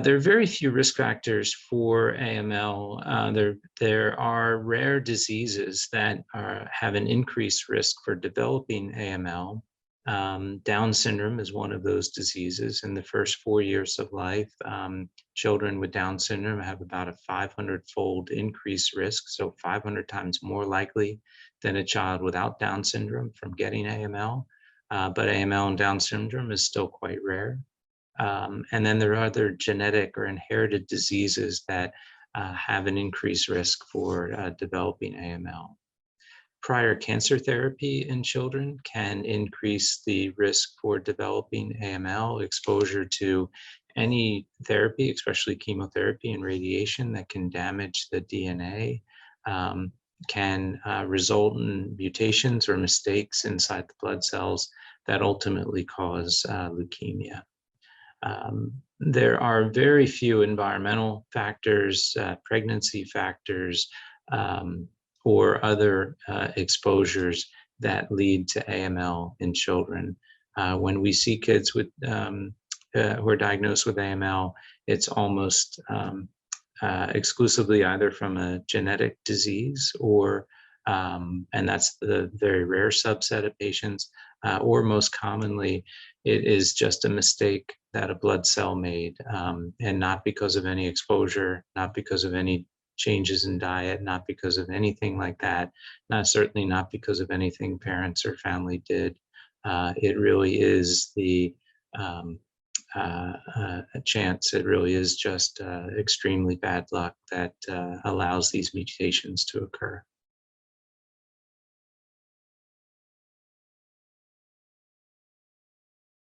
There are very few risk factors for AML. There are rare diseases that have an increased risk for developing AML. Down syndrome is one of those diseases. In the first 4 years of life, children with Down syndrome have about a 500-fold increased risk, so 500 times more likely than a child without Down syndrome from getting AML. But AML and Down syndrome is still quite rare. And then there are other genetic or inherited diseases that have an increased risk for developing AML. Prior cancer therapy in children can increase the risk for developing AML. Exposure to any therapy, especially chemotherapy and radiation that can damage the DNA, can result in mutations or mistakes inside the blood cells that ultimately cause leukemia. There are very few environmental factors, pregnancy factors, or other exposures that lead to AML in children. When we see kids with who are diagnosed with AML, it's almost exclusively either from a genetic disease or, and that's the very rare subset of patients, or most commonly, it is just a mistake that a blood cell made, and not because of any exposure, not because of any changes in diet, not because of anything like that, certainly not because of anything parents or family did. It really is a chance. It really is just extremely bad luck that allows these mutations to occur.